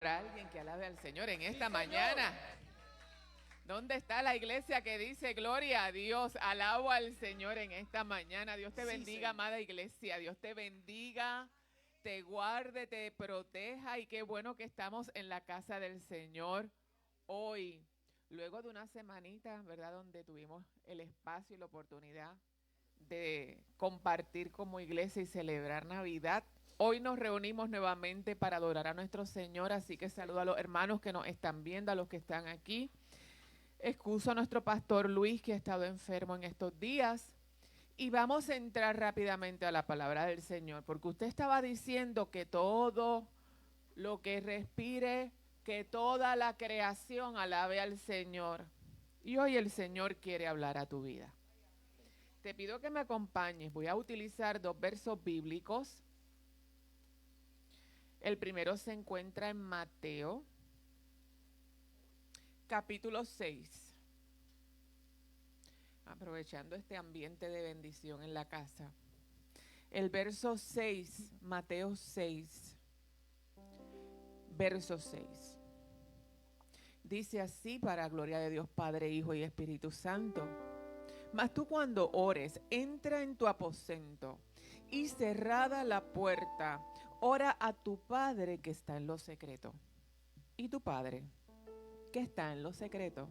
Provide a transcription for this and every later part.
¿Habrá alguien que alabe al Señor en esta mañana? ¿Dónde está la iglesia que dice gloria a Dios? Alabo al Señor en esta mañana. Dios te bendiga, amada iglesia. Dios te bendiga, te guarde, te proteja. Y qué bueno que estamos en la casa del Señor hoy. Luego de una semanita, ¿verdad? Donde tuvimos el espacio y la oportunidad de compartir como iglesia y celebrar Navidad. Hoy nos reunimos nuevamente para adorar a nuestro Señor, así que saludo a los hermanos que nos están viendo, a los que están aquí. Excuso a nuestro pastor Luis, que ha estado enfermo en estos días. Y vamos a entrar rápidamente a la palabra del Señor, porque usted estaba diciendo que todo lo que respire, que toda la creación alabe al Señor. Y hoy el Señor quiere hablar a tu vida. Te pido que me acompañes. Voy a utilizar dos versos bíblicos. El primero se encuentra en Mateo, capítulo 6. Aprovechando este ambiente de bendición en la casa. El verso 6, Mateo 6, verso 6. Dice así, para gloria de Dios Padre, Hijo y Espíritu Santo. Mas tú cuando ores, entra en tu aposento y cerrada la puerta, ora a tu Padre que está en lo secreto. Y tu Padre que está en lo secreto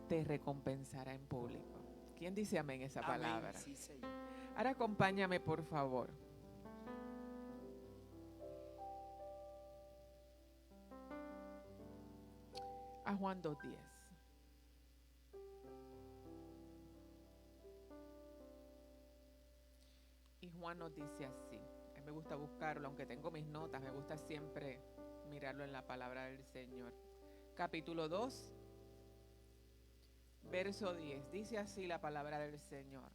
te recompensará en público. ¿Quién dice amén esa palabra? Amén. Sí, Señor. Ahora acompáñame, por favor. A Juan 2:10. Y Juan nos dice así. A mí me gusta buscarlo, aunque tengo mis notas, me gusta siempre mirarlo en la palabra del Señor. Capítulo 2, verso 10. Dice así la palabra del Señor.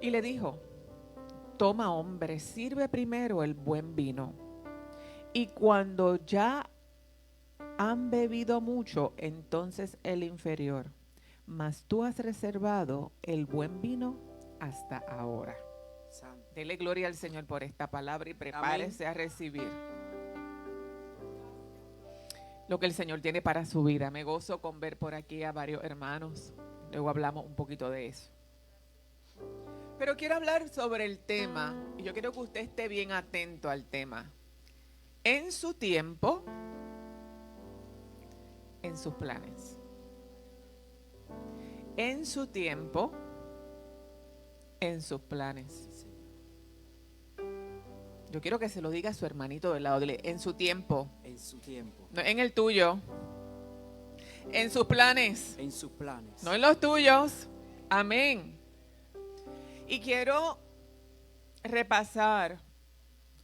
Y le dijo: toma, hombre, sirve primero el buen vino, y cuando ya han bebido mucho, entonces el inferior. Mas tú has reservado el buen vino hasta ahora. Santo. Dele gloria al Señor por esta palabra y prepárese a recibir lo que el Señor tiene para su vida. Me gozo con ver por aquí a varios hermanos. Luego hablamos un poquito de eso. Pero quiero hablar sobre el tema, y yo quiero que usted esté bien atento al tema. En su tiempo, en sus planes. En su tiempo, en sus planes. Yo quiero que se lo diga a su hermanito del lado. Dile: en su tiempo. En su tiempo. No en el tuyo. En sus planes. En sus planes. No en los tuyos. Amén. Y quiero repasar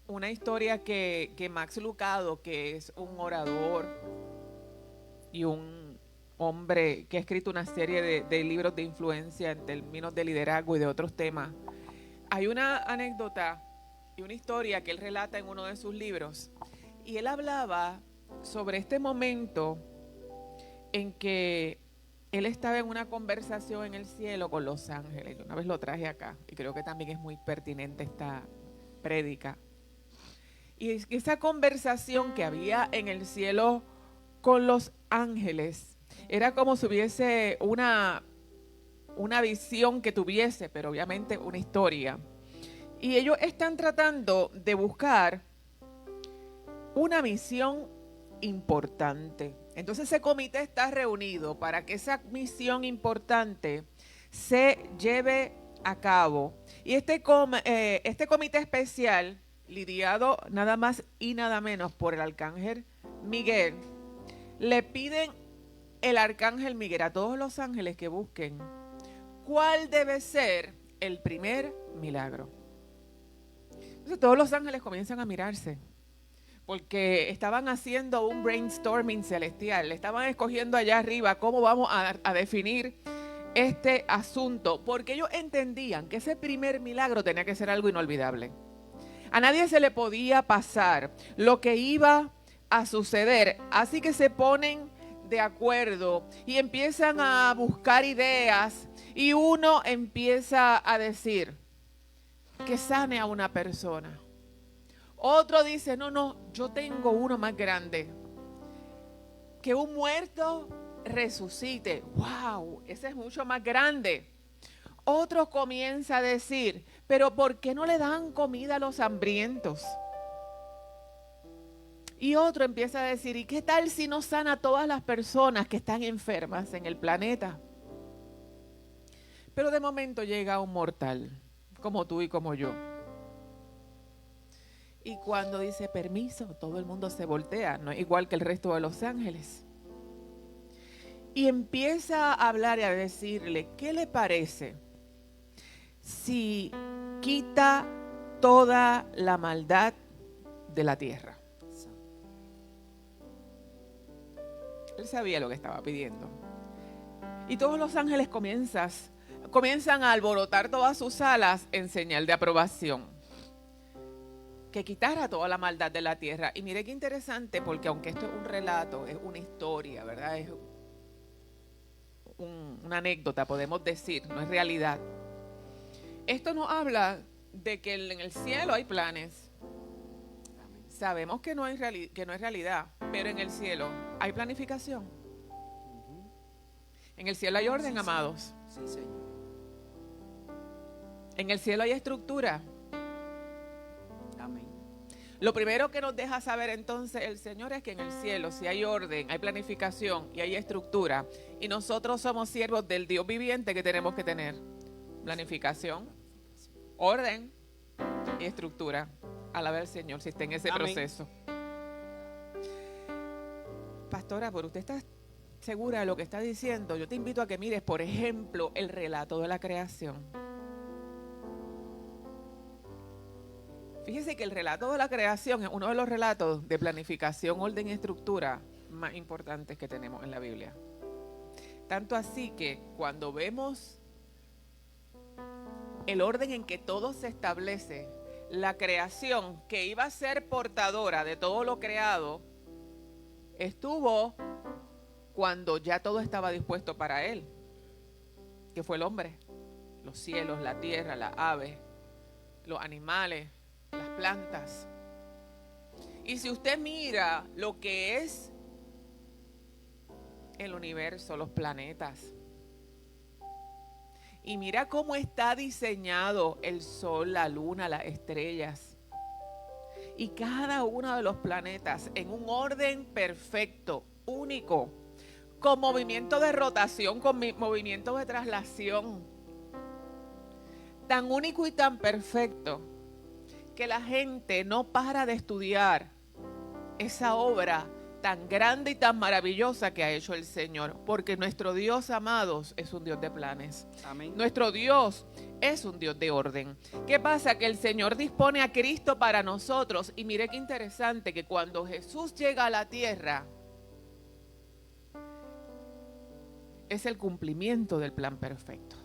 una historia que Max Lucado, que es un orador y un hombre que ha escrito una serie de libros de influencia en términos de liderazgo y de otros temas. Hay una anécdota y una historia que él relata en uno de sus libros. Y él hablaba sobre este momento en que él estaba en una conversación en el cielo con los ángeles. Yo una vez lo traje acá y creo que también es muy pertinente esta prédica. Y esa conversación que había en el cielo con los ángeles era como si hubiese una visión que tuviese, pero obviamente una historia. Y ellos están tratando de buscar una misión importante. Entonces ese comité está reunido para que esa misión importante se lleve a cabo. Y este comité especial, liderado nada más y nada menos por el arcángel Miguel, le piden el arcángel Miguel a todos los ángeles que busquen cuál debe ser el primer milagro. Entonces todos los ángeles comienzan a mirarse, porque estaban haciendo un brainstorming celestial, estaban escogiendo allá arriba cómo vamos a definir este asunto, porque ellos entendían que ese primer milagro tenía que ser algo inolvidable. A nadie se le podía pasar lo que iba a suceder, así que se ponen de acuerdo y empiezan a buscar ideas, y uno empieza a decir: que sane a una persona. Otro dice, no, yo tengo uno más grande. Que un muerto resucite. ¡Wow! Ese es mucho más grande. Otro comienza a decir, pero ¿por qué no le dan comida a los hambrientos? Y otro empieza a decir, ¿y qué tal si no sana a todas las personas que están enfermas en el planeta? Pero de momento llega un mortal, como tú y como yo. Y cuando dice permiso, todo el mundo se voltea, no es igual que el resto de los ángeles. Y empieza a hablar y a decirle, ¿qué le parece si quita toda la maldad de la tierra? Él sabía lo que estaba pidiendo. Y todos los ángeles comienzan a alborotar todas sus alas en señal de aprobación. Que quitara toda la maldad de la tierra. Y mire qué interesante, porque aunque esto es un relato, es una historia, ¿verdad? Es una anécdota, podemos decir, no es realidad. Esto nos habla de que en el cielo hay planes. Sabemos que no es realidad, pero en el cielo hay planificación. En el cielo hay orden, amados. Sí, Señor. En el cielo hay estructura. Amén. Lo primero que nos deja saber entonces el Señor es que en el cielo si hay orden, hay planificación y hay estructura. Y nosotros somos siervos del Dios viviente que tenemos que tener planificación, orden y estructura. Alaba al Señor si está en ese proceso. Pastora, pero usted está segura de lo que está diciendo. Yo te invito a que mires, por ejemplo, el relato de la creación. Fíjese que el relato de la creación es uno de los relatos de planificación, orden y estructura más importantes que tenemos en la Biblia. Tanto así que cuando vemos el orden en que todo se establece, la creación que iba a ser portadora de todo lo creado, estuvo cuando ya todo estaba dispuesto para él, que fue el hombre, los cielos, la tierra, las aves, los animales, las plantas. Y si usted mira lo que es el universo, los planetas, y mira cómo está diseñado el sol, la luna, las estrellas, y cada uno de los planetas en un orden perfecto, único, con movimiento de rotación, con movimiento de traslación, tan único y tan perfecto que la gente no para de estudiar esa obra tan grande y tan maravillosa que ha hecho el Señor, porque nuestro Dios, amados, es un Dios de planes. Amén. Nuestro Dios es un Dios de orden. ¿Qué pasa? Que el Señor dispone a Cristo para nosotros, y mire qué interesante que cuando Jesús llega a la tierra es el cumplimiento del plan perfecto.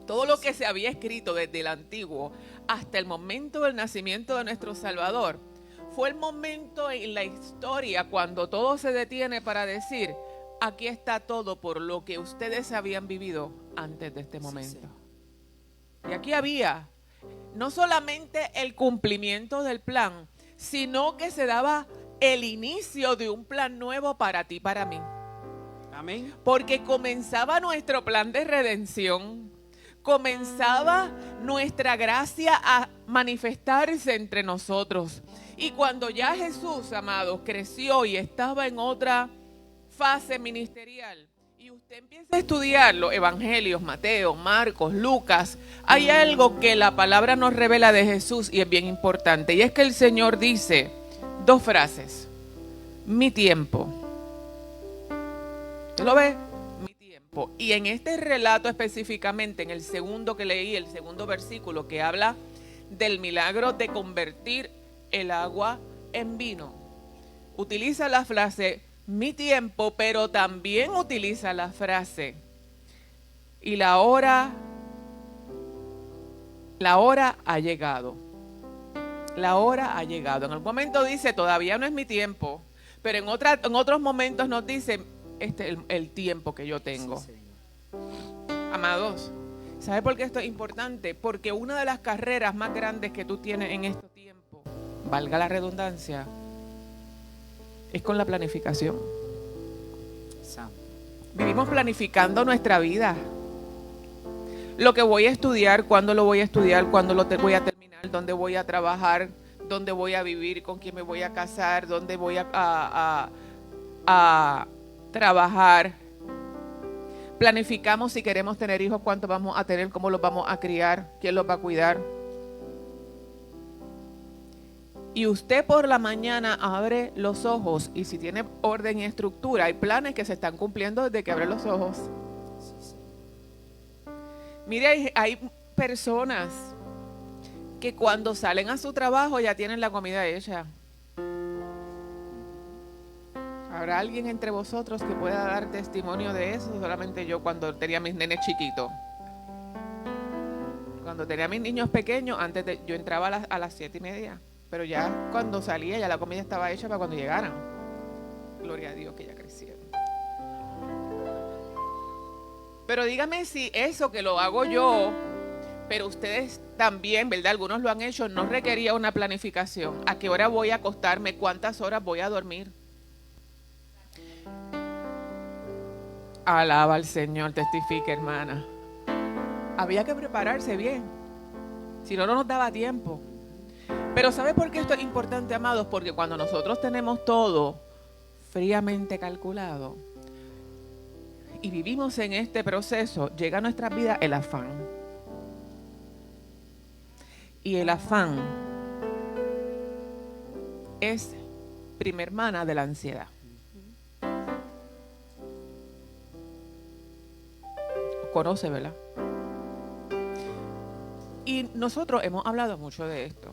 Todo lo que se había escrito desde el antiguo hasta el momento del nacimiento de nuestro Salvador fue el momento en la historia cuando todo se detiene para decir, aquí está todo por lo que ustedes habían vivido antes de este momento. Y aquí había no solamente el cumplimiento del plan, sino que se daba el inicio de un plan nuevo para ti y para mí. Amén. Porque comenzaba nuestro plan de redención, comenzaba nuestra gracia a manifestarse entre nosotros. Y cuando ya Jesús, amados, creció y estaba en otra fase ministerial, y usted empieza a estudiar los evangelios, Mateo, Marcos, Lucas, hay algo que la palabra nos revela de Jesús y es bien importante, y es que el Señor dice dos frases: mi tiempo. ¿Usted lo ve? Mi tiempo. Y en este relato específicamente, en el segundo que leí, el segundo versículo que habla del milagro de convertir el agua en vino, utiliza la frase mi tiempo, pero también utiliza la frase y la hora ha llegado. La hora ha llegado. En algún momento dice todavía no es mi tiempo, pero en otros momentos nos dice este es el tiempo que yo tengo. Sí, Amados, ¿Sabe por qué esto es importante? Porque una de las carreras más grandes que tú tienes en este tiempo, valga la redundancia, es con la planificación. Santo. Vivimos planificando nuestra vida. Lo que voy a estudiar, cuándo lo voy a estudiar, cuándo voy a terminar, dónde voy a trabajar, dónde voy a vivir, con quién me voy a casar, dónde voy a trabajar. Planificamos si queremos tener hijos, cuántos vamos a tener, cómo los vamos a criar, quién los va a cuidar. Y usted por la mañana abre los ojos y si tiene orden y estructura, hay planes que se están cumpliendo desde que abre los ojos. Mire, hay personas que cuando salen a su trabajo ya tienen la comida hecha. ¿Habrá alguien entre vosotros que pueda dar testimonio de eso? Solamente yo cuando tenía mis nenes chiquitos. Cuando tenía mis niños pequeños, yo entraba a las 7:30. Pero ya cuando salía, ya la comida estaba hecha para cuando llegaran. Gloria a Dios que ya crecieron. Pero dígame si eso que lo hago yo, pero ustedes también, ¿verdad? Algunos lo han hecho, no requería una planificación. ¿A qué hora voy a acostarme? ¿Cuántas horas voy a dormir? Alaba al Señor, testifique, hermana. Había que prepararse bien. Si no, no nos daba tiempo. Pero ¿sabe por qué esto es importante, amados? Porque cuando nosotros tenemos todo fríamente calculado y vivimos en este proceso, llega a nuestra vida el afán. Y el afán es prima hermana de la ansiedad. Conoce, ¿verdad? Y nosotros hemos hablado mucho de esto.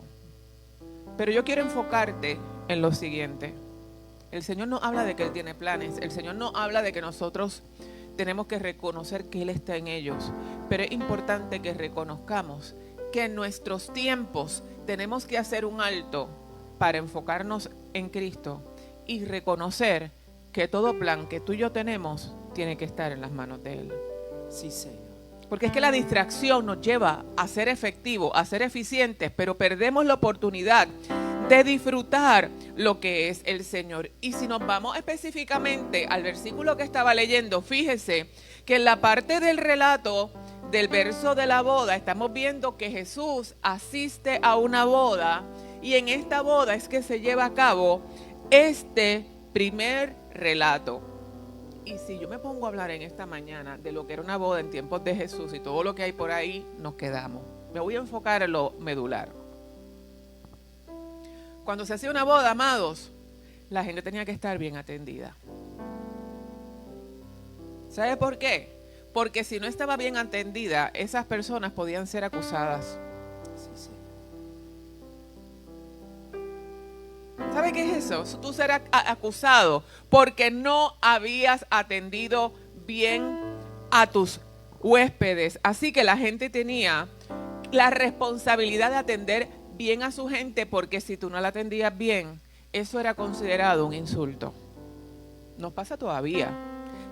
Pero yo quiero enfocarte en lo siguiente. El Señor no habla de que Él tiene planes. El Señor no habla de que nosotros tenemos que reconocer que Él está en ellos. Pero es importante que reconozcamos que en nuestros tiempos tenemos que hacer un alto para enfocarnos en Cristo y reconocer que todo plan que tú y yo tenemos tiene que estar en las manos de Él. Sí, Señor. Porque es que la distracción nos lleva a ser efectivos, a ser eficientes, pero perdemos la oportunidad de disfrutar lo que es el Señor. Y si nos vamos específicamente al versículo que estaba leyendo, fíjese que en la parte del relato del verso de la boda, estamos viendo que Jesús asiste a una boda y en esta boda es que se lleva a cabo este primer relato. Y si yo me pongo a hablar en esta mañana de lo que era una boda en tiempos de Jesús y todo lo que hay por ahí, nos quedamos. Me voy a enfocar en lo medular. Cuando se hacía una boda, amados, la gente tenía que estar bien atendida. ¿Sabe por qué? Porque si no estaba bien atendida, esas personas podían ser acusadas. Sí, Señor. ¿Sabe qué es eso? Tú serás acusado porque no habías atendido bien a tus huéspedes. Así que la gente tenía la responsabilidad de atender bien a su gente, porque si tú no la atendías bien, eso era considerado un insulto. Nos pasa todavía.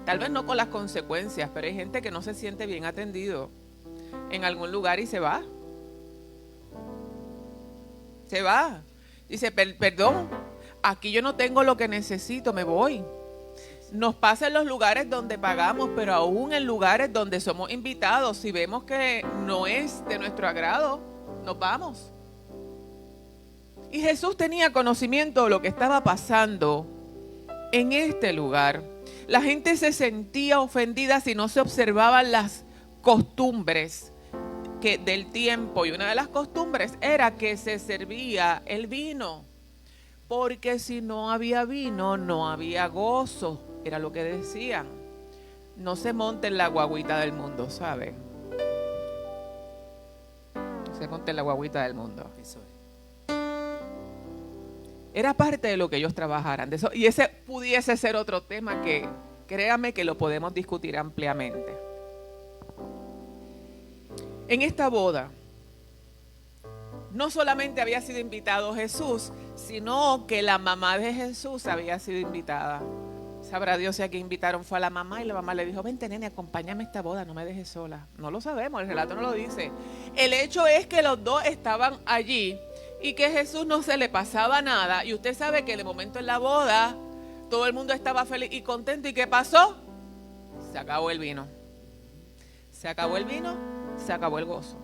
Tal vez no con las consecuencias, pero hay gente que no se siente bien atendido en algún lugar y se va. Se va. Dice, perdón, aquí yo no tengo lo que necesito, me voy. Nos pasa en los lugares donde pagamos, pero aún en lugares donde somos invitados, si vemos que no es de nuestro agrado, nos vamos. Y Jesús tenía conocimiento de lo que estaba pasando en este lugar. La gente se sentía ofendida si no se observaban las costumbres del tiempo, y una de las costumbres era que se servía el vino, porque si no había vino no había gozo, era lo que decían. No se monte en la guagüita del mundo, ¿saben? No se monte en la guagüita del mundo. Eso es. Era parte de lo que ellos trabajaran de eso, y ese pudiese ser otro tema que créame que lo podemos discutir ampliamente. En esta boda, no solamente había sido invitado Jesús, sino que la mamá de Jesús había sido invitada. Sabrá Dios si a quien invitaron fue a la mamá y la mamá le dijo, vente nene, acompáñame a esta boda, no me dejes sola. No lo sabemos, el relato no lo dice. El hecho es que los dos estaban allí y que Jesús no se le pasaba nada. Y usted sabe que de momento en la boda todo el mundo estaba feliz y contento. ¿Y qué pasó? Se acabó el vino. Se acabó el vino, se acabó el gozo.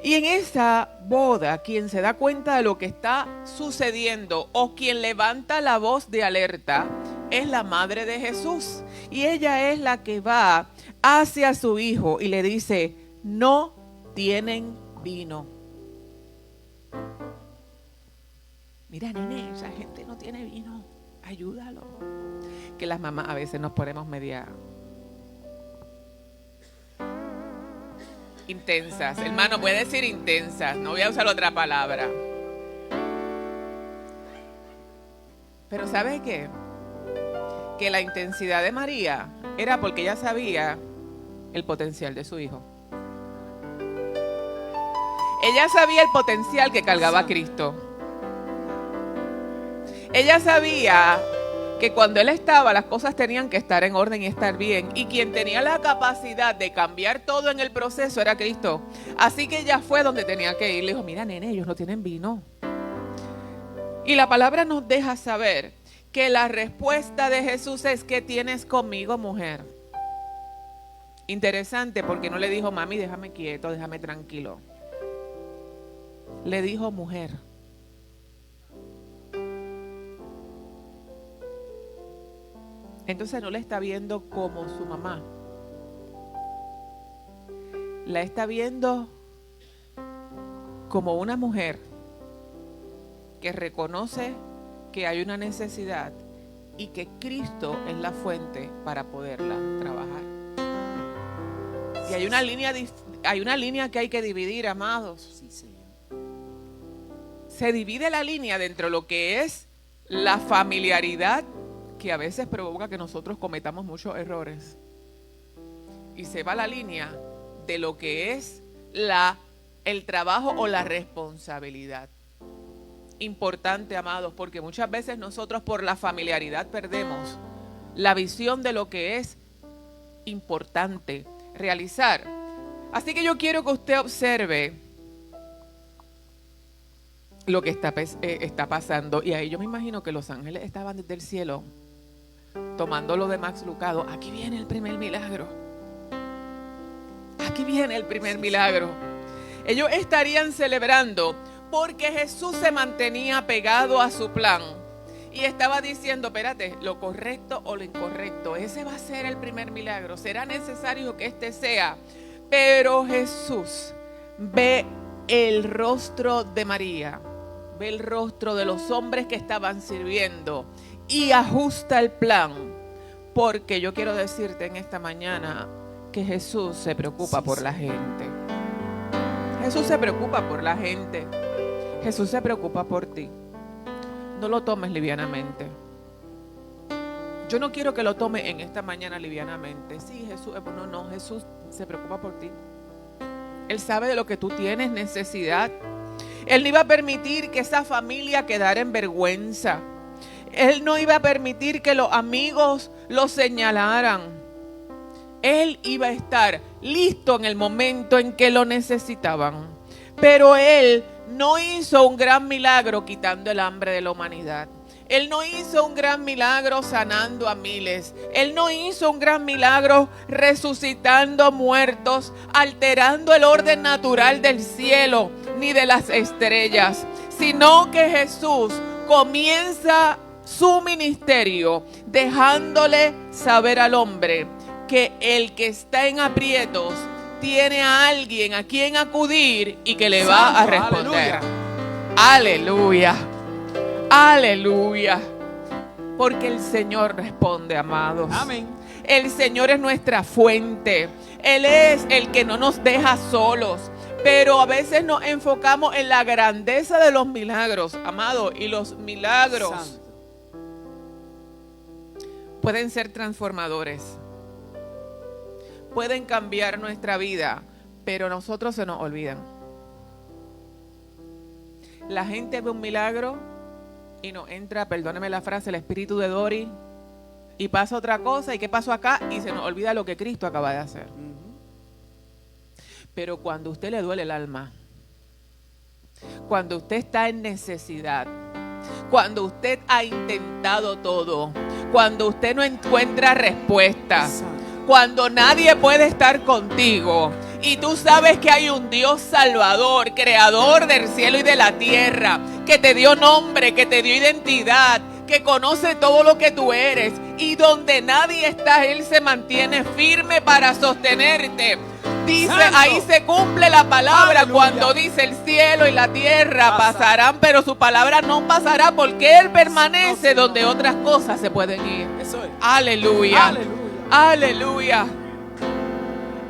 Y en esa boda, quien se da cuenta de lo que está sucediendo o quien levanta la voz de alerta es la madre de Jesús. Y ella es la que va hacia su hijo y le dice, no tienen vino. Mira, nene, esa gente no tiene vino, ayúdalo. Que las mamás a veces nos ponemos media intensas. Hermano, puede decir intensas, no voy a usar otra palabra. Pero ¿sabe qué? Que la intensidad de María era porque ella sabía el potencial de su hijo. Ella sabía el potencial que cargaba Cristo. Ella sabía que cuando Él estaba, las cosas tenían que estar en orden y estar bien. Y quien tenía la capacidad de cambiar todo en el proceso era Cristo. Así que ella fue donde tenía que ir. Le dijo, mira, nene, ellos no tienen vino. Y la palabra nos deja saber que la respuesta de Jesús es, ¿qué tienes conmigo, mujer? Interesante, porque no le dijo, mami, déjame quieto, déjame tranquilo. Le dijo, mujer. Entonces no la está viendo como su mamá. La está viendo como una mujer que reconoce que hay una necesidad y que Cristo es la fuente para poderla trabajar. Y hay una línea que hay que dividir, amados. Sí, Señor. Se divide la línea dentro de lo que es la familiaridad, que a veces provoca que nosotros cometamos muchos errores. Y se va la línea de lo que es el trabajo o la responsabilidad. Importante, amados, porque muchas veces nosotros por la familiaridad perdemos la visión de lo que es importante realizar. Así que yo quiero que usted observe lo que está pasando. Y ahí yo me imagino que los ángeles estaban desde el cielo tomando lo de Max Lucado. Aquí viene el primer milagro. Aquí viene el primer milagro. Ellos estarían celebrando porque Jesús se mantenía pegado a su plan y estaba diciendo, espérate, lo correcto o lo incorrecto, ese va a ser el primer milagro, será necesario que este sea. Pero Jesús ve el rostro de María, ve el rostro de los hombres que estaban sirviendo y ajusta el plan, porque yo quiero decirte en esta mañana que Jesús se preocupa por la gente. Jesús se preocupa por la gente. Jesús se preocupa por ti. No lo tomes livianamente. Yo no quiero que lo tomes en esta mañana livianamente. Sí, Jesús, no, Jesús se preocupa por ti. Él sabe de lo que tú tienes necesidad. Él no iba a permitir que esa familia quedara en vergüenza. Él no iba a permitir que los amigos lo señalaran. Él iba a estar listo en el momento en que lo necesitaban. Pero Él no hizo un gran milagro quitando el hambre de la humanidad. Él no hizo un gran milagro sanando a miles. Él no hizo un gran milagro resucitando muertos, alterando el orden natural del cielo ni de las estrellas, sino que Jesús comienza su ministerio dejándole saber al hombre que el que está en aprietos tiene a alguien a quien acudir y que le va a responder. Aleluya. Aleluya. Porque el Señor responde, amados. Amén. El Señor es nuestra fuente. Él es el que no nos deja solos. Pero a veces nos enfocamos en la grandeza de los milagros, amados. Y los milagros Santo. pueden ser transformadores. Pueden cambiar nuestra vida, pero nosotros se nos olvidan. La gente ve un milagro y nos entra, perdóneme la frase, el espíritu de Dory, y pasa otra cosa, y qué pasó acá, y se nos olvida lo que Cristo acaba de hacer. Pero cuando a usted le duele el alma, cuando usted está en necesidad, cuando usted ha intentado todo, cuando usted no encuentra respuesta, cuando nadie puede estar contigo y tú sabes que hay un Dios salvador, creador del cielo y de la tierra, que te dio nombre, que te dio identidad, que conoce todo lo que tú eres, y donde nadie está, Él se mantiene firme para sostenerte. Dice, Santo. ahí se cumple la palabra. Aleluya. Cuando dice el cielo y la tierra pasarán, pero su palabra no pasará, porque Él permanece No, donde otras cosas se pueden ir. Eso es. Aleluya. Aleluya. Aleluya.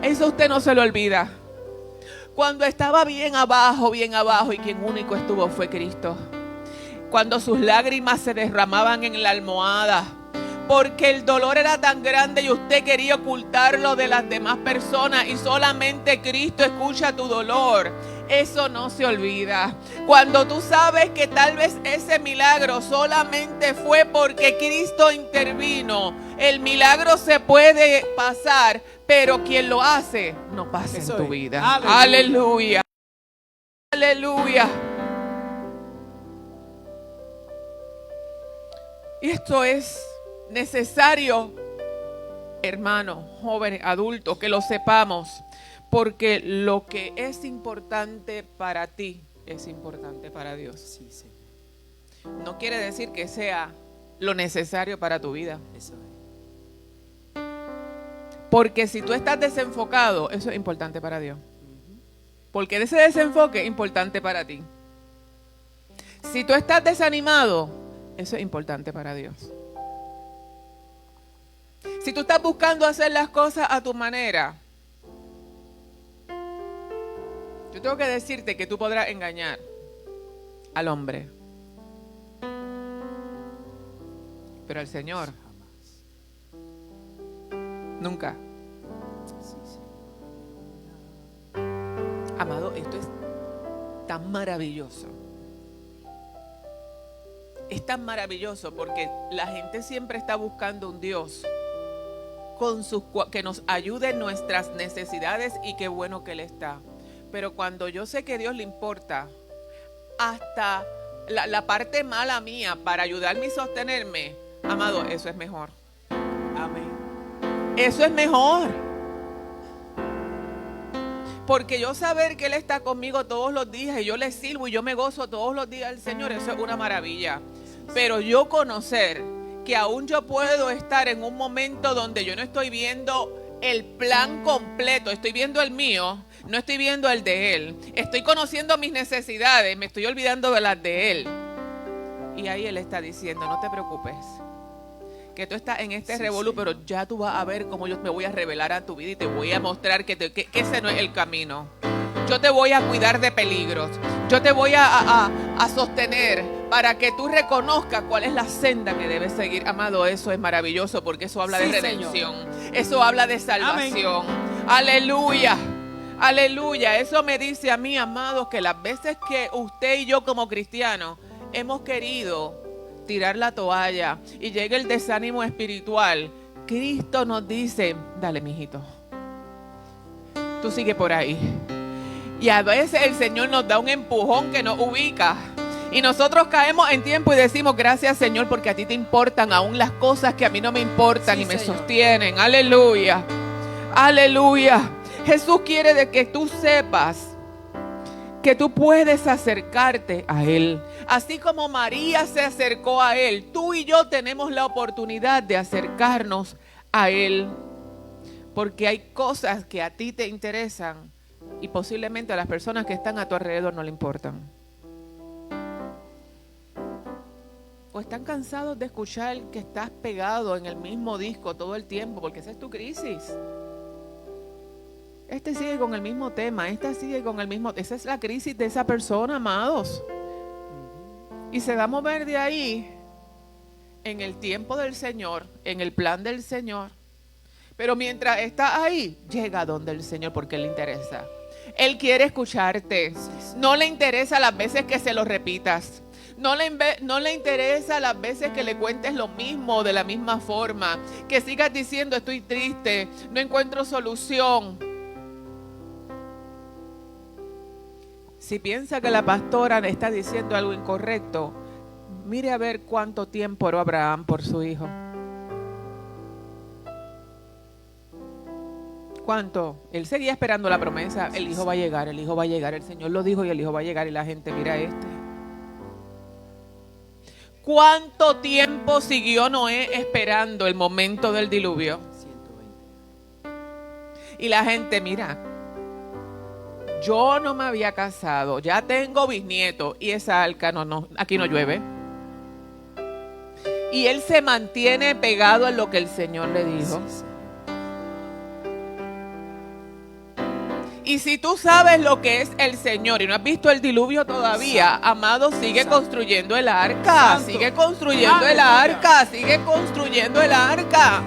Eso usted no se lo olvida. Cuando estaba bien abajo, y quien único estuvo fue Cristo. Cuando sus lágrimas se derramaban en la almohada, porque el dolor era tan grande y usted quería ocultarlo de las demás personas, y solamente Cristo escucha tu dolor. Eso no se olvida. Cuando tú sabes que tal vez ese milagro solamente fue porque Cristo intervino, el milagro se puede pasar, pero quien lo hace no pasa Eso en tu es. vida. Aleluya. Aleluya. Aleluya. Y esto es necesario, hermanos, jóvenes, adultos, que lo sepamos, porque lo que es importante para ti es importante para Dios. Sí, Señor. No quiere decir que sea lo necesario para tu vida, Eso es. porque si tú estás desenfocado, eso es importante para Dios, porque ese desenfoque es importante para ti. Si tú estás desanimado, eso es importante para Dios. Si tú estás buscando hacer las cosas a tu manera, yo tengo que decirte que tú podrás engañar al hombre, pero al Señor nunca. Sí, Señor. Amado, esto es tan maravilloso. Es tan maravilloso porque la gente siempre está buscando un Dios que nos ayude en nuestras necesidades, y qué bueno que Él está. Pero cuando yo sé que a Dios le importa hasta la parte mala mía para ayudarme y sostenerme, amado, eso es mejor. Amén. Eso es mejor. Porque yo saber que Él está conmigo todos los días y yo le sirvo y yo me gozo todos los días al Señor, eso es una maravilla. Pero yo conocer que aún yo puedo estar en un momento donde yo no estoy viendo el plan completo, estoy viendo el mío, no estoy viendo el de Él. Estoy conociendo mis necesidades, me estoy olvidando de las de Él. Y ahí Él está diciendo, no te preocupes, que tú estás en este revolú, pero ya tú vas a ver cómo yo me voy a revelar a tu vida y te voy a mostrar que ese no es el camino. Yo te voy a cuidar de peligros. Yo te voy a sostener para que tú reconozcas cuál es la senda que debes seguir. Amado, eso es maravilloso porque eso habla de redención. Eso habla de salvación. Amén. Aleluya. Aleluya. Eso me dice a mí, amados, que las veces que usted y yo como cristianos hemos querido tirar la toalla y llega el desánimo espiritual, Cristo nos dice, dale, mijito, tú sigue por ahí. Y a veces el Señor nos da un empujón que nos ubica y nosotros caemos en tiempo y decimos, gracias, Señor, porque a ti te importan aún las cosas que a mí no me importan, sí, y me Señor sostienen. Aleluya. Aleluya. Jesús quiere de que tú sepas que tú puedes acercarte a Él. Así como María se acercó a Él, tú y yo tenemos la oportunidad de acercarnos a Él. Porque hay cosas que a ti te interesan y posiblemente a las personas que están a tu alrededor no le importan. O están cansados de escuchar que estás pegado en el mismo disco todo el tiempo, porque esa es tu crisis. Este sigue con el mismo tema, esta sigue con el mismo. Esa es la crisis de esa persona, amados. Y se va a mover de ahí en el tiempo del Señor, en el plan del Señor. Pero mientras está ahí, llega donde el Señor porque le interesa. Él quiere escucharte. No le interesa las veces que se lo repitas. No le interesa las veces que le cuentes lo mismo de la misma forma. Que sigas diciendo estoy triste, no encuentro solución. Si piensa que la pastora le está diciendo algo incorrecto, mire a ver cuánto tiempo oró Abraham por su hijo. ¿Cuánto? Él seguía esperando la promesa. El hijo va a llegar, el hijo va a llegar. El Señor lo dijo y el hijo va a llegar. Y la gente, mira ¿Cuánto tiempo siguió Noé esperando el momento del diluvio? 120. Y la gente, mira, yo no me había casado, ya tengo bisnieto y esa arca aquí no llueve. Y él se mantiene pegado a lo que el Señor le dijo. Sí, y si tú sabes lo que es el Señor y no has visto el diluvio todavía, amado, sigue construyendo el arca, sigue construyendo el arca, sigue construyendo el arca.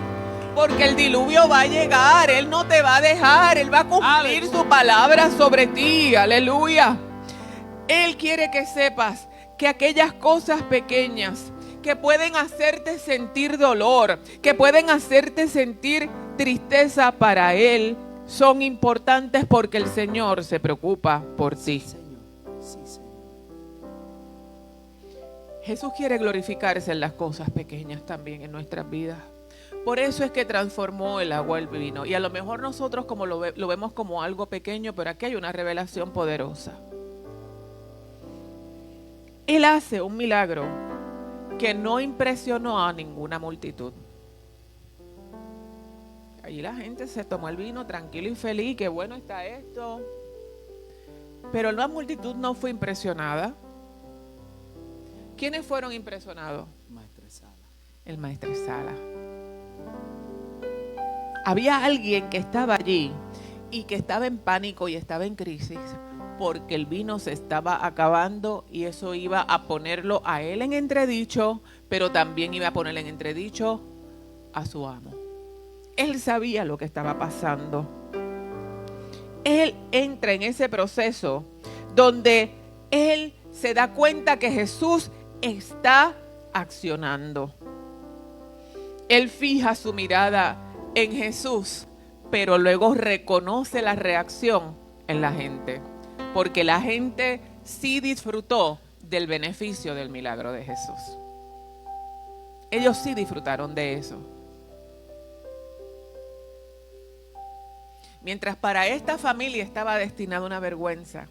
Porque el diluvio va a llegar, Él no te va a dejar, Él va a cumplir su palabra sobre ti, aleluya. Él quiere que sepas que aquellas cosas pequeñas que pueden hacerte sentir dolor, que pueden hacerte sentir tristeza para Él, son importantes porque el Señor se preocupa por ti. Sí, Señor. Jesús quiere glorificarse en las cosas pequeñas también en nuestras vidas. Por eso es que transformó el agua en vino. Y a lo mejor nosotros como lo vemos como algo pequeño, pero aquí hay una revelación poderosa. Él hace un milagro que no impresionó a ninguna multitud. Allí la gente se tomó el vino tranquilo y feliz, qué bueno está esto. Pero la multitud no fue impresionada. ¿Quiénes fueron impresionados? Maestresala. El maestresala. Había alguien que estaba allí y que estaba en pánico y estaba en crisis porque el vino se estaba acabando y eso iba a ponerlo a él en entredicho, pero también iba a poner en entredicho a su amo. Él sabía lo que estaba pasando. Él entra en ese proceso donde él se da cuenta que Jesús está accionando. Él fija su mirada en Jesús, pero luego reconoce la reacción en la gente, porque la gente sí disfrutó del beneficio del milagro de Jesús. Ellos sí disfrutaron de eso. Mientras para esta familia estaba destinada una vergüenza,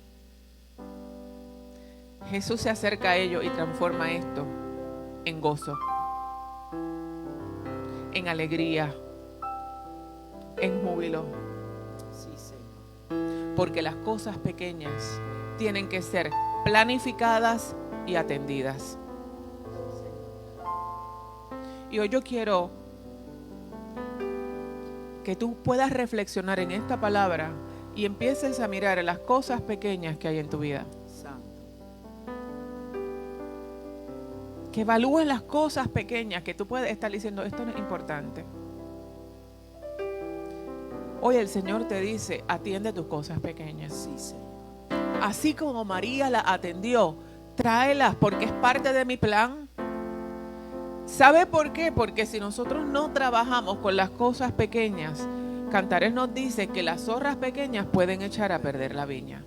Jesús se acerca a ellos y transforma esto en gozo, en alegría, en júbilo. Sí, Señor. Porque las cosas pequeñas tienen que ser planificadas y atendidas. Y hoy yo quiero que tú puedas reflexionar en esta palabra y empieces a mirar las cosas pequeñas que hay en tu vida. Santo. Que evalúes las cosas pequeñas que tú puedes estar diciendo, esto no es importante. Hoy el Señor te dice, atiende tus cosas pequeñas. Sí, Señor. Así como María la atendió, tráelas porque es parte de mi plan. ¿Sabe por qué? Porque si nosotros no trabajamos con las cosas pequeñas, Cantares nos dice que las zorras pequeñas pueden echar a perder la viña.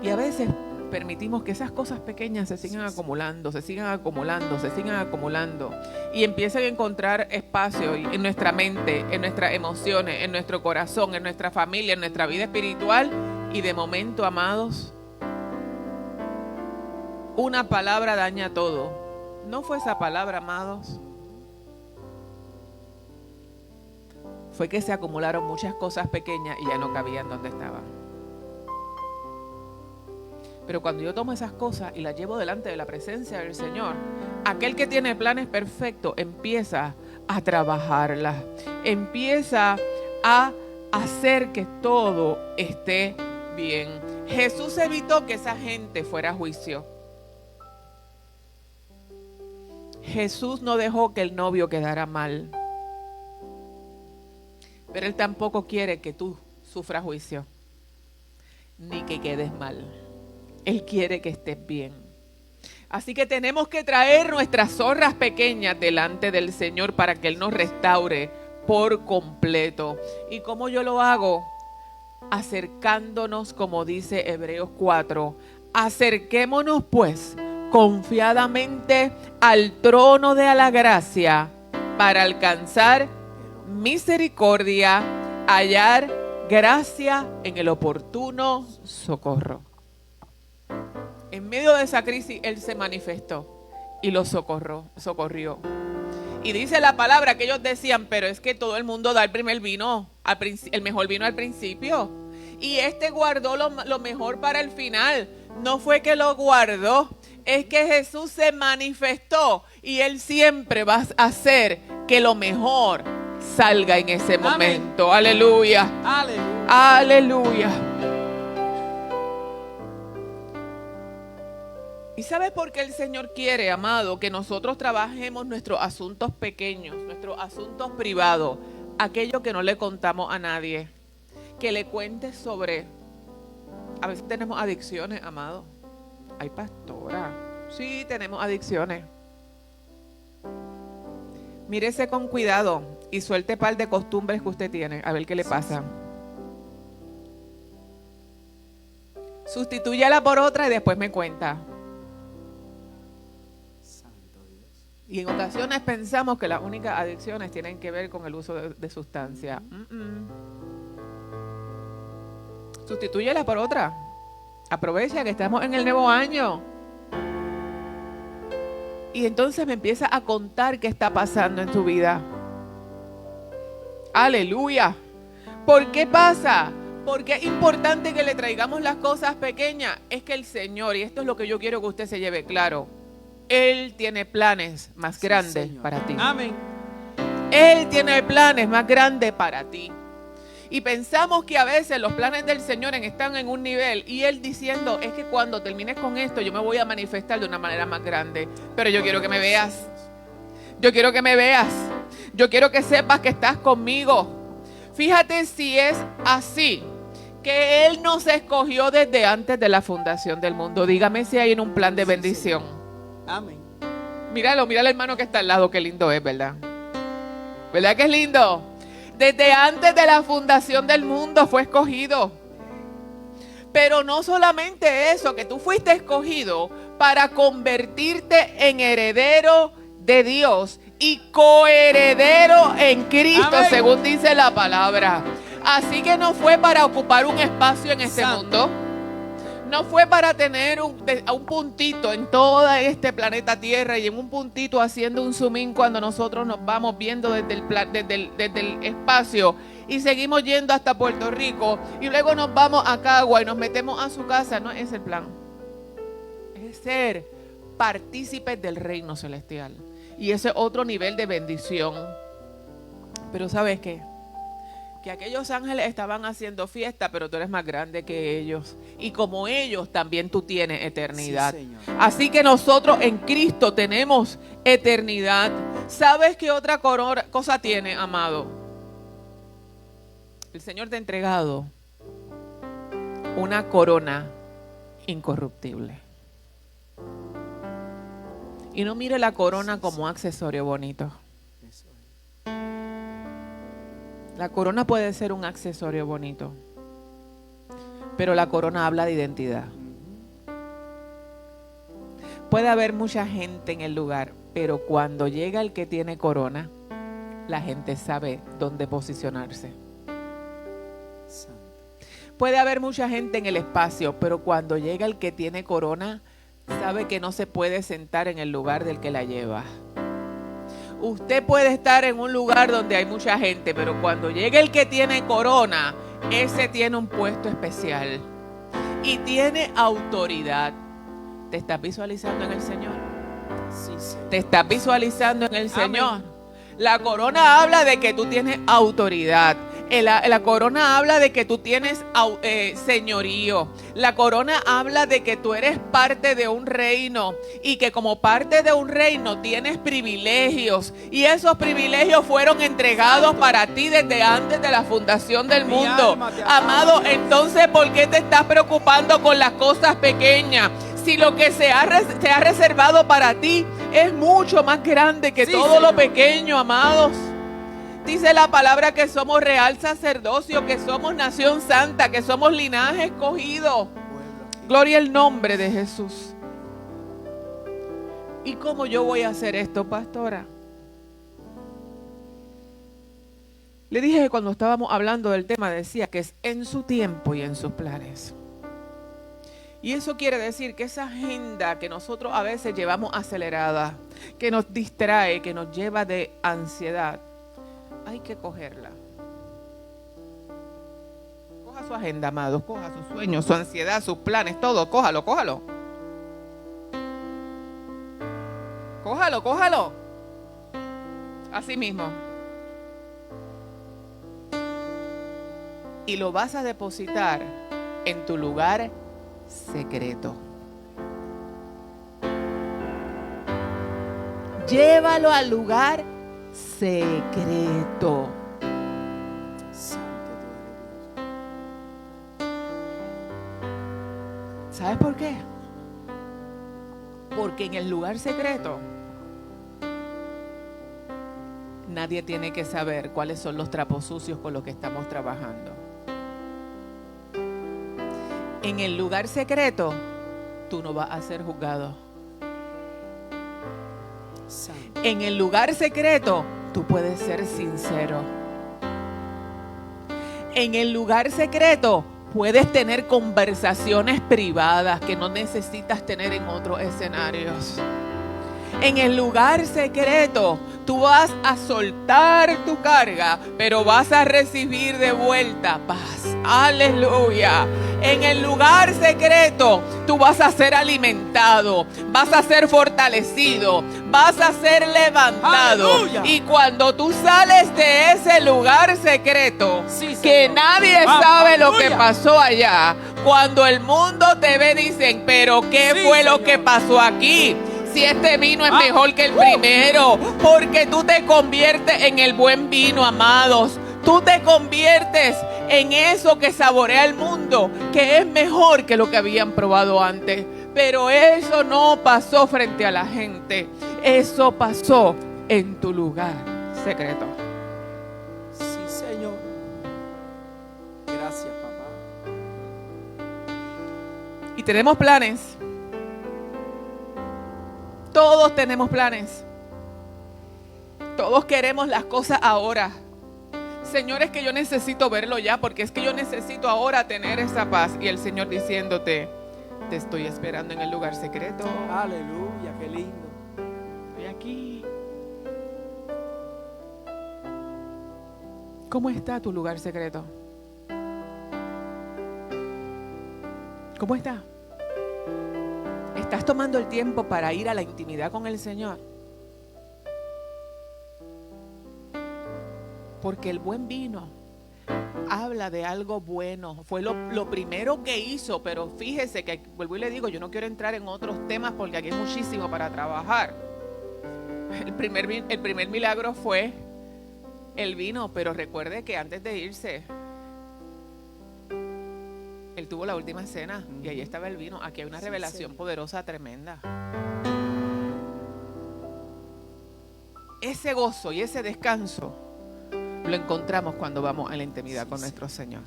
Y a veces permitimos que esas cosas pequeñas se sigan acumulando, se sigan acumulando, se sigan acumulando y empiecen a encontrar espacio en nuestra mente, en nuestras emociones, en nuestro corazón, en nuestra familia, en nuestra vida espiritual y de momento, amados, una palabra daña todo. ¿No fue esa palabra, amados? Fue que se acumularon muchas cosas pequeñas y ya no cabían donde estaban. Pero cuando yo tomo esas cosas y las llevo delante de la presencia del Señor, aquel que tiene planes perfectos empieza a trabajarlas, empieza a hacer que todo esté bien. Jesús evitó que esa gente fuera a juicio. Jesús no dejó que el novio quedara mal. Pero Él tampoco quiere que tú sufras juicio. ni que quedes mal. Él quiere que estés bien. Así que tenemos que traer nuestras zorras pequeñas delante del Señor para que Él nos restaure por completo. ¿Y cómo yo lo hago? Acercándonos, como dice Hebreos 4. Acerquémonos pues confiadamente al trono de la gracia para alcanzar misericordia, hallar gracia en el oportuno socorro. En medio de esa crisis, Él se manifestó y los socorrió. Y dice la palabra que ellos decían, pero es que todo el mundo da el primer vino, el mejor vino al principio. Y este guardó lo mejor para el final. No fue que lo guardó, es que Jesús se manifestó y Él siempre va a hacer que lo mejor salga en ese momento. Amén. Aleluya. Aleluya. Aleluya. ¿Y sabes por qué el Señor quiere, amado, que nosotros trabajemos nuestros asuntos pequeños, nuestros asuntos privados, aquello que no le contamos a nadie? Que le cuentes sobre... A veces tenemos adicciones, amado. Ay, pastora. Sí, tenemos adicciones. Mírese con cuidado y suelte par de costumbres que usted tiene, a ver qué le pasa. Sustitúyala por otra y después me cuenta. Y en ocasiones pensamos que las únicas adicciones tienen que ver con el uso de sustancias. Sustitúyela por otra. Aprovecha que estamos en el nuevo año. Y entonces me empieza a contar qué está pasando en tu vida. Aleluya. ¿Por qué pasa? Porque es importante que le traigamos las cosas pequeñas. Es que el Señor, y esto es lo que yo quiero que usted se lleve claro, Él tiene planes más grandes para ti. Amén. Él tiene planes más grandes para ti. Y pensamos que a veces los planes del Señor están en un nivel y Él diciendo, es que cuando termines con esto yo me voy a manifestar de una manera más grande. Pero yo quiero que me veas. Yo quiero que me veas. Yo quiero que sepas que estás conmigo. Fíjate si es así, que Él nos escogió desde antes de la fundación del mundo. Dígame si hay en un plan de bendición. Amén. Míralo, mira al hermano que está al lado, qué lindo es, ¿verdad? ¿Verdad que es lindo? Desde antes de la fundación del mundo fue escogido. Pero no solamente eso, que tú fuiste escogido para convertirte en heredero de Dios y coheredero en Cristo, amén, según dice la palabra. Así que no fue para ocupar un espacio en este mundo. No fue para tener un puntito en todo este planeta Tierra y en un puntito haciendo un zoom in cuando nosotros nos vamos viendo desde el espacio y seguimos yendo hasta Puerto Rico y luego nos vamos a Cagua y nos metemos a su casa. No es el plan. Es ser partícipes del reino celestial. Y ese es otro nivel de bendición. Pero ¿sabes qué? Que aquellos ángeles estaban haciendo fiesta, pero tú eres más grande que ellos. Y como ellos, también tú tienes eternidad. Sí, así que nosotros en Cristo tenemos eternidad. ¿Sabes qué otra cosa tiene, amado? El Señor te ha entregado una corona incorruptible. Y no mire la corona como accesorio bonito. La corona puede ser un accesorio bonito, pero la corona habla de identidad. Puede haber mucha gente en el lugar, pero cuando llega el que tiene corona, la gente sabe dónde posicionarse. Puede haber mucha gente en el espacio, pero cuando llega el que tiene corona, sabe que no se puede sentar en el lugar del que la lleva. Usted puede estar en un lugar donde hay mucha gente, pero cuando llegue el que tiene corona, ese tiene un puesto especial y tiene autoridad. ¿Te estás visualizando en el Señor? Sí, sí. ¿Te estás visualizando en el Señor? Amén. La corona habla de que tú tienes autoridad. La corona habla de que tú tienes señorío. La corona habla de que tú eres parte de un reino y que como parte de un reino tienes privilegios. Y esos privilegios fueron entregados para ti desde antes de la fundación del mundo. Amado, entonces, ¿por qué te estás preocupando con las cosas pequeñas? Si lo que se ha reservado para ti es mucho más grande que todo lo pequeño, amados. Dice la palabra que somos real sacerdocio, que somos nación santa, que somos linaje escogido. Gloria al nombre de Jesús. ¿Y cómo yo voy a hacer esto, pastora? Le dije que cuando estábamos hablando del tema decía que es en su tiempo y en sus planes. Y eso quiere decir que esa agenda que nosotros a veces llevamos acelerada, que nos distrae, que nos lleva de ansiedad, hay que cogerla. Coja su agenda, amados, coja sus sueños, su ansiedad, sus planes, todo, cójalo. Cójalo. Así mismo. Y lo vas a depositar en tu lugar secreto. Llévalo al lugar secreto. Santo tú eres Dios. ¿Sabes por qué? Porque en el lugar secreto nadie tiene que saber cuáles son los trapos sucios con los que estamos trabajando. En el lugar secreto tú no vas a ser juzgado. Santo. En el lugar secreto, tú puedes ser sincero. En el lugar secreto, puedes tener conversaciones privadas que no necesitas tener en otros escenarios. En el lugar secreto, tú vas a soltar tu carga, pero vas a recibir de vuelta paz. Aleluya. En el lugar secreto, tú vas a ser alimentado, vas a ser fortalecido, vas a ser levantado. ¡Aleluya! Y cuando tú sales de ese lugar secreto, Sí, que Señor. nadie sabe lo que ¡Aleluya! pasó allá, cuando el mundo te ve, dicen, pero ¿qué Sí, fue lo Señor. que pasó aquí? Si este vino es mejor que el primero, porque tú te conviertes en el buen vino, amados. Tú te conviertes en eso que saborea el mundo, que es mejor que lo que habían probado antes. Pero eso no pasó frente a la gente. Eso pasó en tu lugar secreto. Sí, Señor. Gracias, papá. Y tenemos planes. Todos tenemos planes. Todos queremos las cosas ahora. Señor, es que yo necesito verlo ya, porque es que yo necesito ahora tener esa paz. Y el Señor diciéndote, te estoy esperando en el lugar secreto. Aleluya, qué lindo. Estoy aquí. ¿Cómo está tu lugar secreto? ¿Cómo está? ¿Estás tomando el tiempo para ir a la intimidad con el Señor? Porque el buen vino habla de algo bueno. Fue lo primero que hizo, pero fíjese que, vuelvo y le digo, yo no quiero entrar en otros temas porque aquí hay muchísimo para trabajar. El primer milagro fue el vino, pero recuerde que antes de irse, él tuvo la última cena y ahí estaba el vino. Aquí hay una revelación poderosa, tremenda. Ese gozo y ese descanso lo encontramos cuando vamos a la intimidad con nuestro Señor.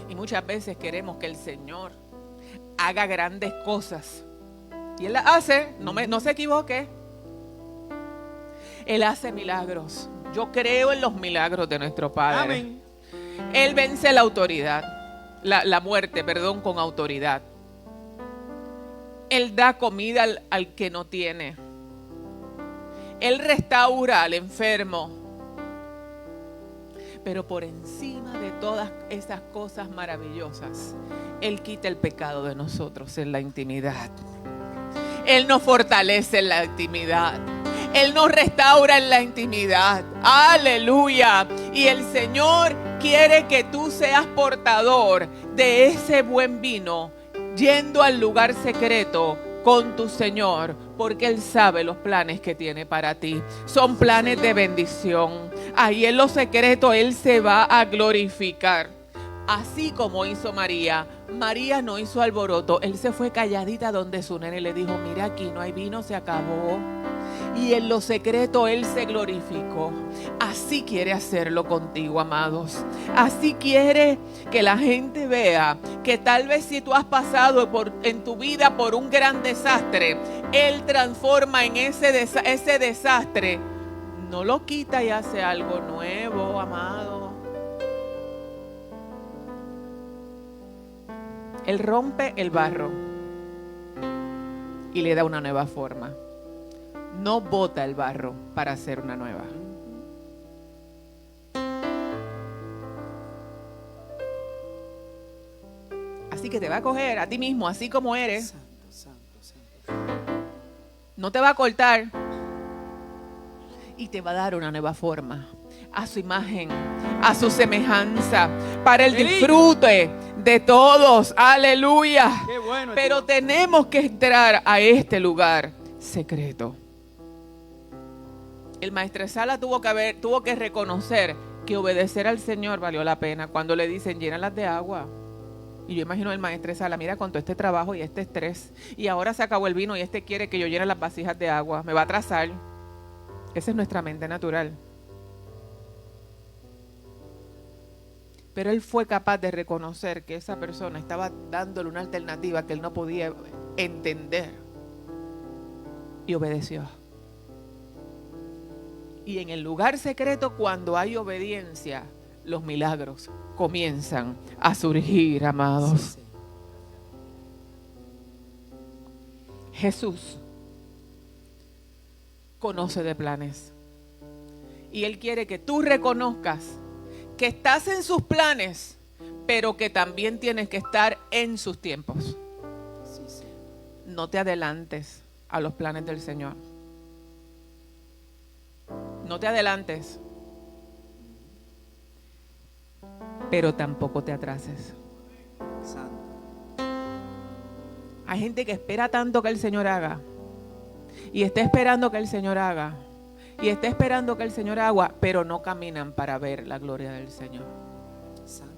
Y muchas veces queremos que el Señor haga grandes cosas. Y Él las hace, no se equivoque. Él hace milagros. Yo creo en los milagros de nuestro Padre. Amén. Él vence la autoridad, la muerte, perdón, con autoridad. Él da comida al que no tiene. Él restaura al enfermo. Pero por encima de todas esas cosas maravillosas, Él quita el pecado de nosotros en la intimidad. Él nos fortalece en la intimidad. Él nos restaura en la intimidad. Aleluya. Y el Señor quiere que tú seas portador de ese buen vino, yendo al lugar secreto con tu Señor, porque Él sabe los planes que tiene para ti. Son planes de bendición. Ahí en lo secreto Él se va a glorificar. Así como hizo María. María no hizo alboroto. Él se fue calladita donde su nene le dijo: mira, aquí no hay vino, se acabó. Y en lo secreto Él se glorificó. Así quiere hacerlo contigo, amados. Así quiere que la gente vea que tal vez si tú has pasado en tu vida por un gran desastre, Él transforma en ese desastre. No lo quita y hace algo nuevo, amado. Él rompe el barro y le da una nueva forma. No bota el barro para hacer una nueva. Así que te va a coger a ti mismo, así como eres. Santo, santo, santo. No te va a cortar. Y te va a dar una nueva forma. A su imagen, a su semejanza. Para el disfrute de todos. Aleluya. Qué bueno. Pero tenemos que entrar a este lugar secreto. El maestresala tuvo que reconocer que obedecer al Señor valió la pena. Cuando le dicen llénalas de agua. Y yo imagino el maestresala, mira, con todo este trabajo y este estrés, y ahora se acabó el vino y este quiere que yo llene las vasijas de agua, me va a atrasar. Esa es nuestra mente natural. Pero él fue capaz de reconocer que esa persona estaba dándole una alternativa que él no podía entender. Y obedeció. Y en el lugar secreto, cuando hay obediencia, los milagros comienzan a surgir, amados. Sí, sí. Jesús conoce de planes. Y Él quiere que tú reconozcas que estás en sus planes, pero que también tienes que estar en sus tiempos. Sí, sí. No te adelantes a los planes del Señor. No te adelantes, pero tampoco te atrases. Santo. Hay gente que espera tanto que el Señor haga, y está esperando que el Señor haga, y está esperando que el Señor haga, pero no caminan para ver la gloria del Señor. Santo.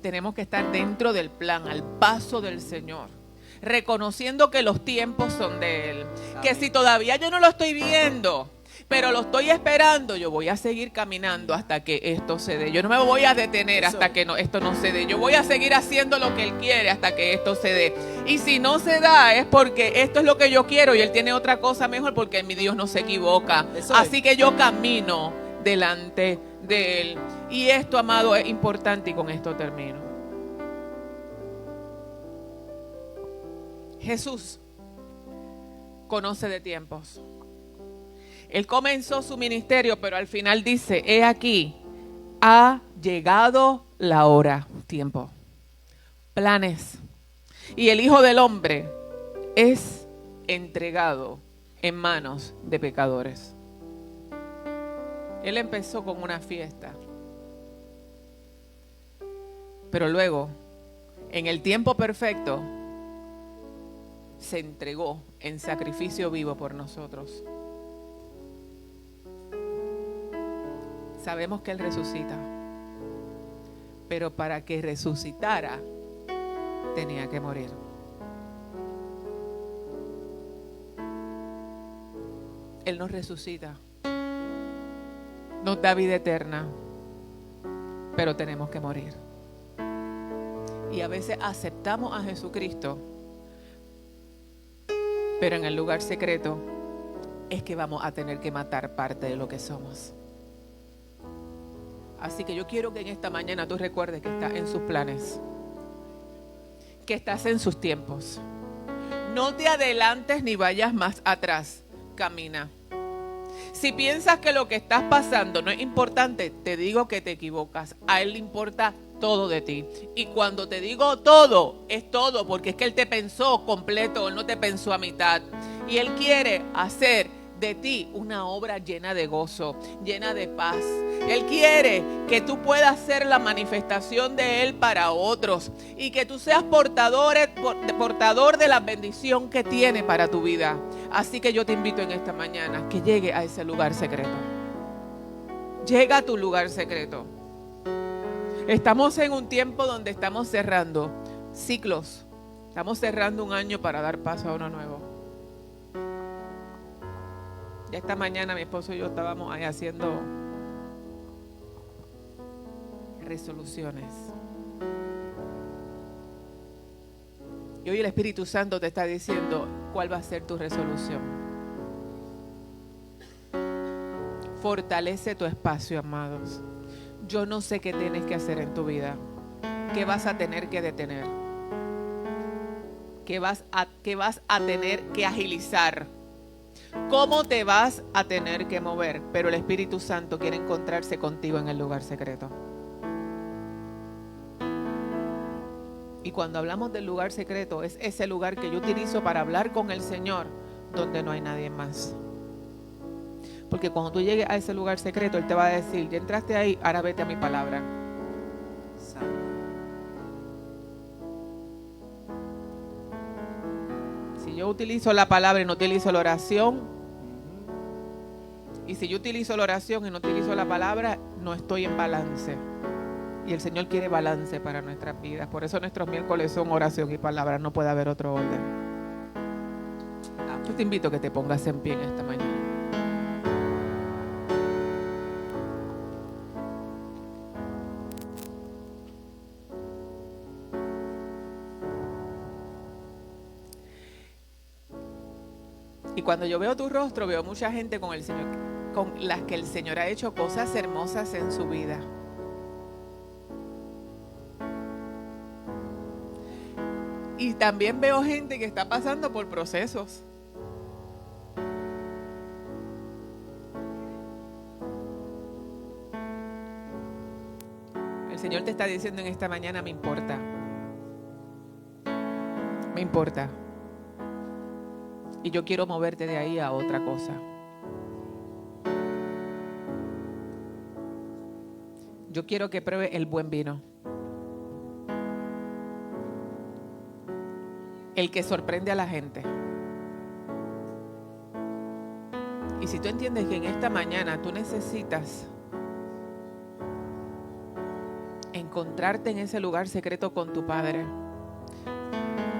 Tenemos que estar dentro del plan, al paso del Señor, reconociendo que los tiempos son de Él. Que si todavía yo no lo estoy viendo, pero lo estoy esperando, yo voy a seguir caminando hasta que esto se dé. Yo no me voy a detener hasta que esto no se dé. Yo voy a seguir haciendo lo que Él quiere hasta que esto se dé. Y si no se da es porque esto es lo que yo quiero y Él tiene otra cosa mejor, porque mi Dios no se equivoca. Así que yo camino delante de Él. Y esto, amado, es importante, y con esto termino. Jesús conoce de tiempos. Él comenzó su ministerio, pero al final dice: he aquí, ha llegado la hora, tiempo, planes. Y el Hijo del Hombre es entregado en manos de pecadores. Él empezó con una fiesta, pero luego, en el tiempo perfecto, se entregó en sacrificio vivo por nosotros. Sabemos que Él resucita, pero para que resucitara tenía que morir. Él nos resucita, nos da vida eterna, pero tenemos que morir. Y a veces aceptamos a Jesucristo, pero en el lugar secreto es que vamos a tener que matar parte de lo que somos. Así que yo quiero que en esta mañana tú recuerdes que estás en sus planes, que estás en sus tiempos. No te adelantes ni vayas más atrás, camina. Si piensas que lo que estás pasando no es importante, te digo que te equivocas. A Él le importa todo de ti. Y cuando te digo todo, es todo, porque es que Él te pensó completo, Él no te pensó a mitad. Y Él quiere hacer de ti una obra llena de gozo, llena de paz. Él quiere que tú puedas ser la manifestación de Él para otros y que tú seas portador de la bendición que tiene para tu vida. Así que yo te invito en esta mañana que llegue a ese lugar secreto. Llega a tu lugar secreto. Estamos en un tiempo donde estamos cerrando ciclos. Estamos cerrando un año para dar paso a uno nuevo. Ya esta mañana mi esposo y yo estábamos ahí haciendo resoluciones. Y hoy el Espíritu Santo te está diciendo cuál va a ser tu resolución. Fortalece tu espacio, amados. Yo no sé qué tienes que hacer en tu vida. ¿Qué vas a tener que detener? ¿Qué vas a tener que agilizar? ¿Cómo te vas a tener que mover? Pero el Espíritu Santo quiere encontrarse contigo en el lugar secreto. Y cuando hablamos del lugar secreto, es ese lugar que yo utilizo para hablar con el Señor, donde no hay nadie más. Porque cuando tú llegues a ese lugar secreto, Él te va a decir, ya entraste ahí, ahora vete a mi palabra. Santo. Si yo utilizo la palabra y no utilizo la oración, y si yo utilizo la oración y no utilizo la palabra, no estoy en balance. Y el Señor quiere balance para nuestras vidas. Por eso nuestros miércoles son oración y palabra. No puede haber otro orden. Yo te invito a que te pongas en pie en esta mañana. Y cuando yo veo tu rostro, veo mucha gente con el Señor, con las que el Señor ha hecho cosas hermosas en su vida. Y también veo gente que está pasando por procesos. El Señor te está diciendo en esta mañana, me importa. Me importa. Y yo quiero moverte de ahí a otra cosa. Yo quiero que pruebe el buen vino. El que sorprende a la gente. Y si tú entiendes que en esta mañana tú necesitas encontrarte en ese lugar secreto con tu Padre,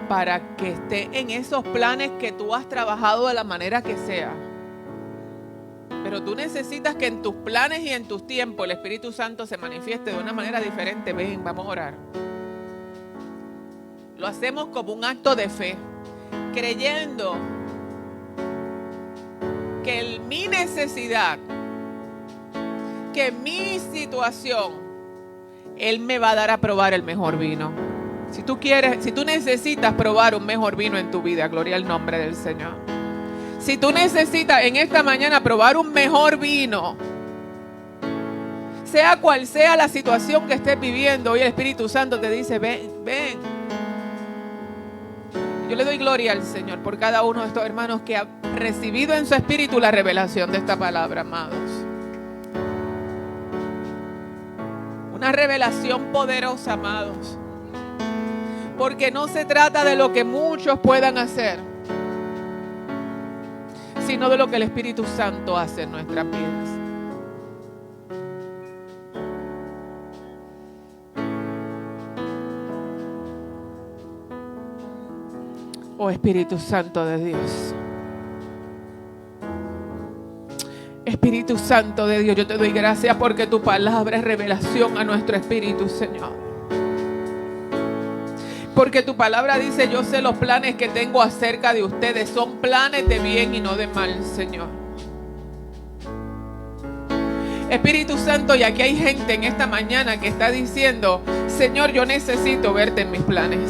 para que esté en esos planes que tú has trabajado de la manera que sea. Pero tú necesitas que en tus planes y en tus tiempos el Espíritu Santo se manifieste de una manera diferente. Ven, vamos a orar. Lo hacemos como un acto de fe, creyendo que mi necesidad, que mi situación, Él me va a dar a probar el mejor vino. Si tú necesitas probar un mejor vino en tu vida, gloria al nombre del Señor. Si tú necesitas en esta mañana probar un mejor vino, sea cual sea la situación que estés viviendo, hoy el Espíritu Santo te dice, ven, ven. Yo le doy gloria al Señor por cada uno de estos hermanos que ha recibido en su espíritu la revelación de esta palabra, amados. Una revelación poderosa, amados. Porque no se trata de lo que muchos puedan hacer, sino de lo que el Espíritu Santo hace en nuestras vidas. Oh Espíritu Santo de Dios. Espíritu Santo de Dios, yo te doy gracias porque tu palabra es revelación a nuestro espíritu, Señor. Porque tu palabra dice, yo sé los planes que tengo acerca de ustedes. Son planes de bien y no de mal, Señor. Espíritu Santo, y aquí hay gente en esta mañana que está diciendo, Señor, yo necesito verte en mis planes.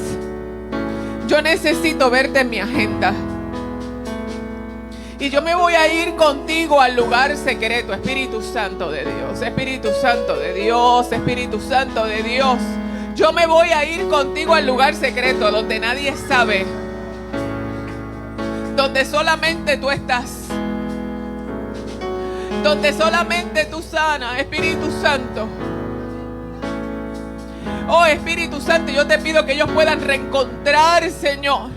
Yo necesito verte en mi agenda. Y yo me voy a ir contigo al lugar secreto, Espíritu Santo de Dios. Espíritu Santo de Dios, Espíritu Santo de Dios. Yo me voy a ir contigo al lugar secreto donde nadie sabe, donde solamente tú estás, donde solamente tú sanas, Espíritu Santo. Oh, Espíritu Santo, yo te pido que ellos puedan reencontrar, Señor,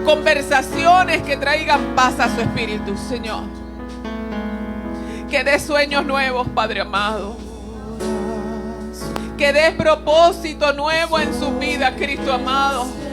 conversaciones que traigan paz a su espíritu, Señor. Que des sueños nuevos, Padre amado. Que des propósito nuevo en su vida, Cristo amado.